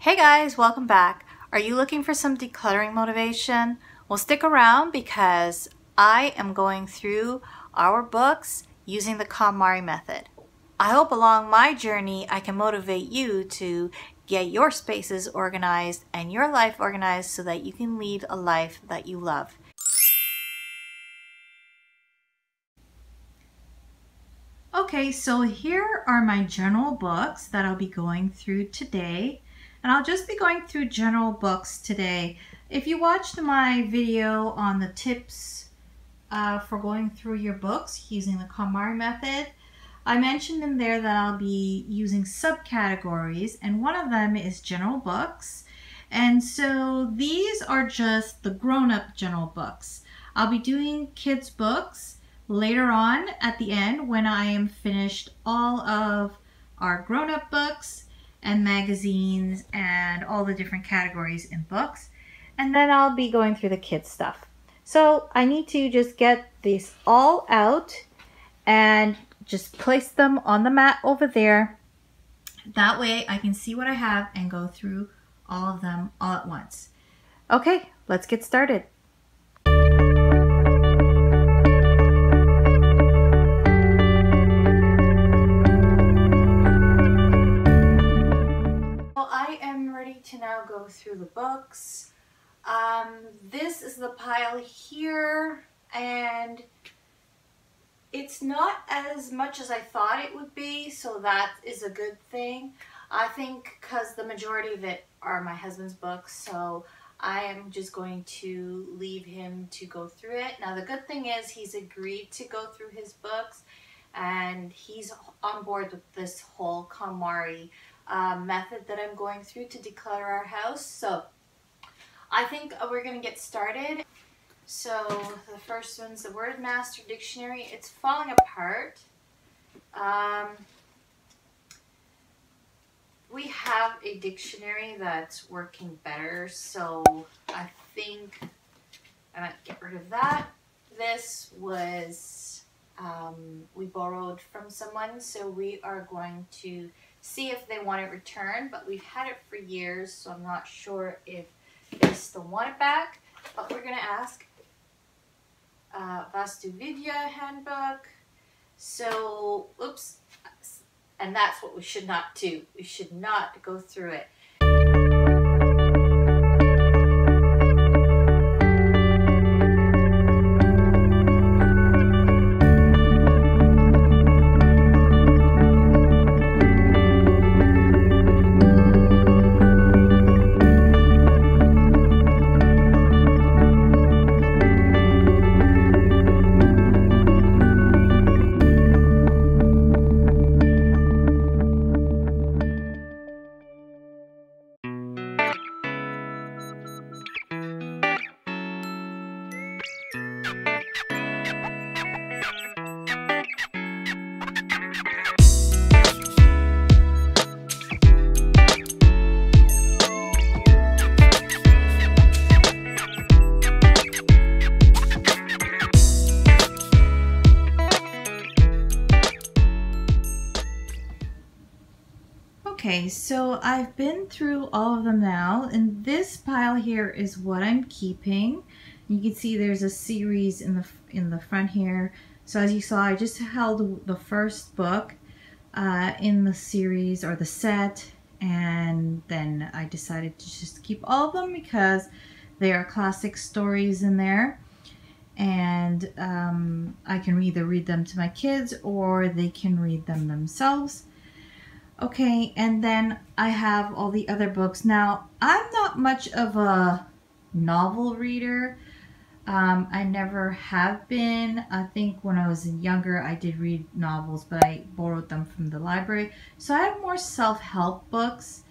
Hey guys, welcome back. Are you looking for some decluttering motivation? Well, stick around because I am going through our books using the KonMari method. I hope along my journey I can motivate you to get your spaces organized and your life organized so that you can lead a life that you love. Okay, so here are my general books that I'll be going through today. And I'll just be going through general books today. If you watched my video on the tips for going through your books using the KonMari method, I mentioned in there that I'll be using subcategories, and one of them is general books. And so these are just the grown-up general books. I'll be doing kids' books later on at the end when I am finished all of our grown-up books and magazines and all the different categories in books. And then I'll be going through the kids stuff. So I need to just get these all out and just place them on the mat over there. That way I can see what I have and go through all of them all at once. Okay, let's get started. To now go through the books. This is the pile here, and it's not as much as I thought it would be, so that is a good thing. I think because the majority of it are my husband's books, so I am just going to leave him to go through it. Now the good thing is he's agreed to go through his books, and he's on board with this whole KonMari method that I'm going through to declutter our house. So I think we're gonna get started. So the first one's the Word Master Dictionary. It's falling apart. We have a dictionary that's working better, so I think I might get rid of that. This was we borrowed from someone, so we are going to see if they want it returned, but we've had it for years, so I'm not sure if they still want it back, but we're gonna ask. Vastu Vidya handbook. So, oops, and that's what we should not do. We should not go through it. Okay, so I've been through all of them now, and this pile here is what I'm keeping. You can see there's a series in the front here. So as you saw, I just held the first book in the series or the set, and then I decided to just keep all of them because they are classic stories in there, and I can either read them to my kids or they can read them themselves. Okay, and then I have all the other books. Now, I'm not much of a novel reader. I never have been. I think when I was younger, I did read novels, but I borrowed them from the library. So I have more self-help books.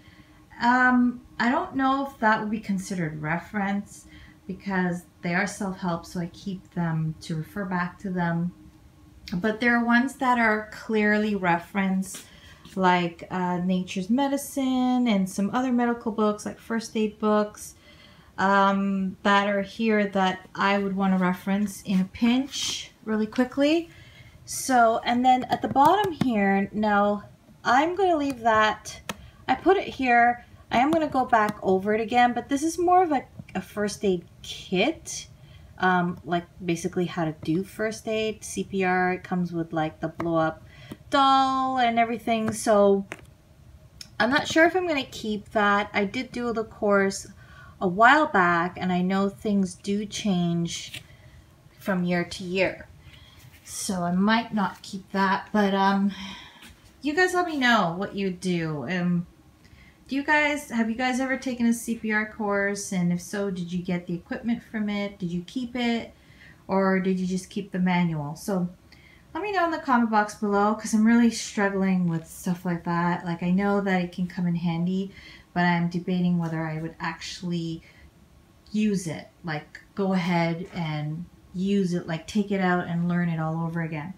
I don't know if that would be considered reference because they are self-help, so I keep them to refer back to them. But there are ones that are clearly referenced, like Nature's Medicine and some other medical books like first aid books that are here that I would want to reference in a pinch really quickly. So, and then at the bottom here, now I'm going to leave that, I put it here I am going to go back over it again, but this is more of a first aid kit. Like basically how to do first aid, CPR. It comes with like the blow up doll and everything. So I'm not sure if I'm going to keep that. I did do the course a while back, and I know things do change from year to year. So I might not keep that, but you guys let me know what you do. Have you guys ever taken a CPR course? And if so, did you get the equipment from it? Did you keep it? Or did you just keep the manual? So let me know in the comment box below, because I'm really struggling with stuff like that. Like, I know that it can come in handy, but I'm debating whether I would actually use it. Like, go ahead and use it, like take it out and learn it all over again.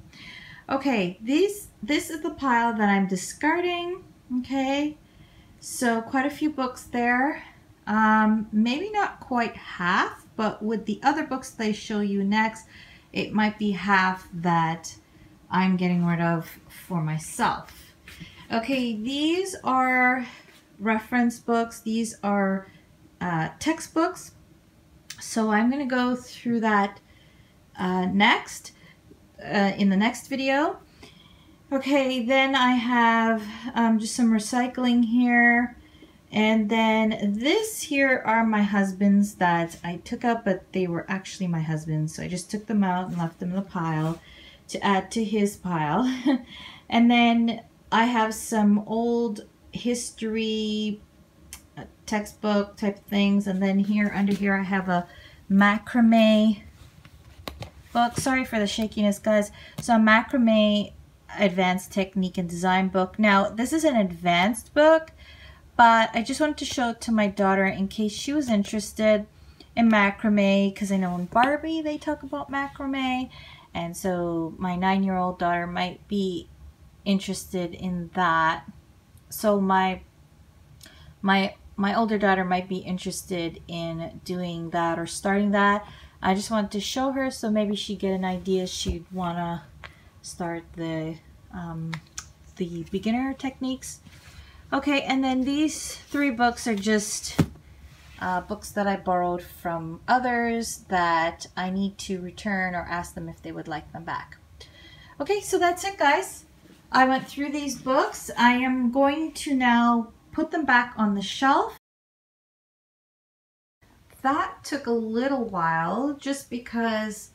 Okay, this is the pile that I'm discarding. Okay. So quite a few books there. Maybe not quite half, but with the other books they show you next, it might be half that I'm getting rid of for myself. Okay, these are reference books. These are textbooks. So I'm going to go through that next in the next video. Okay, then I have just some recycling here. And then this here are my husband's that I took out, but they were actually my husband's. So I just took them out and left them in the pile to add to his pile. And then I have some old history textbook type things. And then here, under here, I have a macrame book. Sorry for the shakiness, guys. So a macrame advanced technique and design book. Now this is an advanced book, but I just wanted to show it to my daughter in case she was interested in macrame, because I know in Barbie they talk about macrame, and so my 9-year-old daughter might be interested in that. So my older daughter might be interested in doing that or starting that. I just wanted to show her, so maybe she'd get an idea. She'd want to start the beginner techniques. Okay, and then these 3 books are just books that I borrowed from others that I need to return or ask them if they would like them back. Okay, so that's it, guys. I went through these books. I am going to now put them back on the shelf. That took a little while just because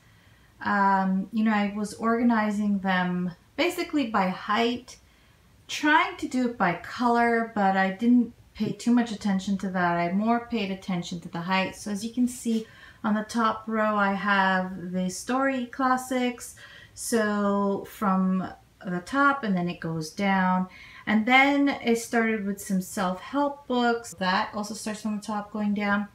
you know, I was organizing them basically by height, trying to do it by color, but I didn't pay too much attention to that. I more paid attention to the height. So as you can see on the top row, I have the story classics. So from the top, and then it goes down. And then it started with some self-help books. That also starts from the top going down.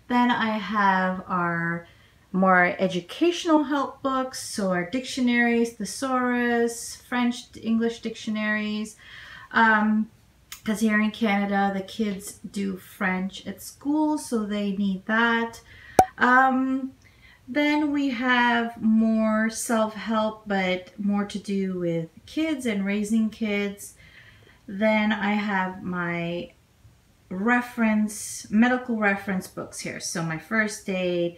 Then I have our more educational help books, so our dictionaries, thesaurus, French, English dictionaries, because here in Canada the kids do French at school, so they need that. Then we have more self-help, but more to do with kids and raising kids. Then I have my medical reference books here. So my first aid,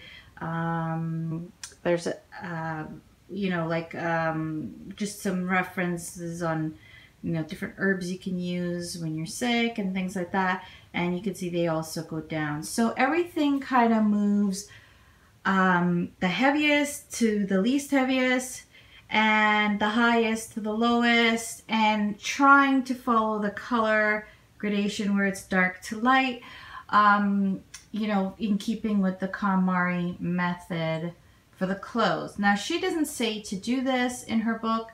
there's a, you know, like just some references on, you know, different herbs you can use when you're sick and things like that. And you can see they also go down. So everything kind of moves the heaviest to the least heaviest, and the highest to the lowest, and trying to follow the color gradation where it's dark to light, you know, in keeping with the KonMari method for the clothes. Now, she doesn't say to do this in her book,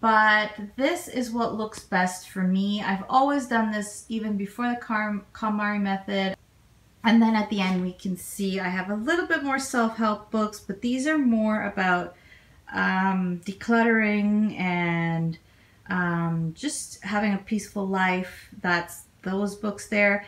but this is what looks best for me. I've always done this even before the KonMari method. And then at the end we can see I have a little bit more self-help books, but these are more about decluttering and just having a peaceful life. That's those books there.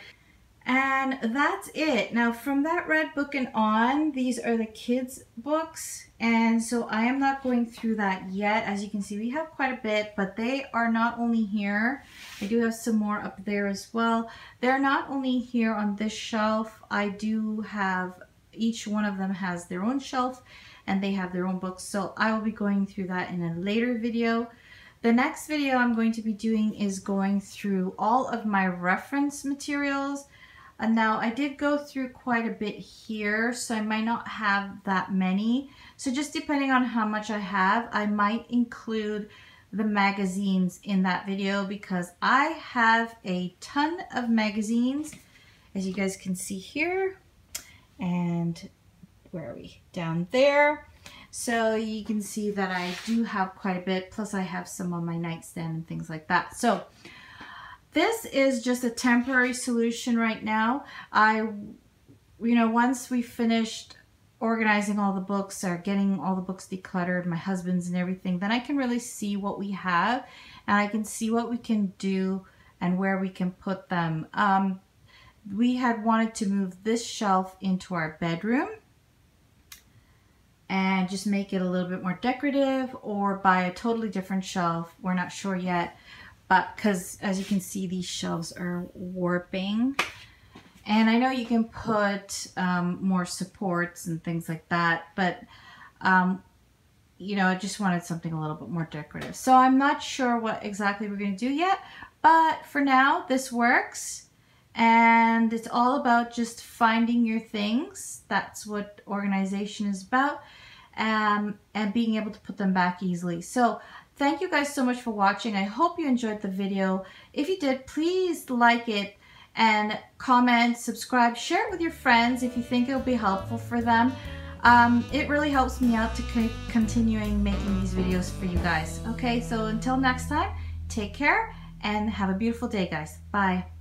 And that's it. Now from that red book and on, these are the kids' books. And so I am not going through that yet. As you can see, we have quite a bit, but they are not only here. I do have some more up there as well. They're not only here on this shelf. I do have, each one of them has their own shelf and they have their own books. So I will be going through that in a later video. The next video I'm going to be doing is going through all of my reference materials. And now I did go through quite a bit here, so I might not have that many. So just depending on how much I have, I might include the magazines in that video because I have a ton of magazines, as you guys can see here. And where are we? Down there. So you can see that I do have quite a bit, plus I have some on my nightstand and things like that. So this is just a temporary solution right now. Once we finished organizing all the books or getting all the books decluttered, my husband's and everything, then I can really see what we have and I can see what we can do and where we can put them. We had wanted to move this shelf into our bedroom and just make it a little bit more decorative or buy a totally different shelf. We're not sure yet. But because as you can see, these shelves are warping. And I know you can put more supports and things like that. But, I just wanted something a little bit more decorative. So I'm not sure what exactly we're going to do yet. But for now, this works. And it's all about just finding your things. That's what organization is about. And being able to put them back easily. So thank you guys so much for watching. I hope you enjoyed the video. If you did, please like it and comment, subscribe, share it with your friends if you think it'll be helpful for them. It really helps me out to continuing making these videos for you guys. Okay, so until next time, take care and have a beautiful day, guys. Bye.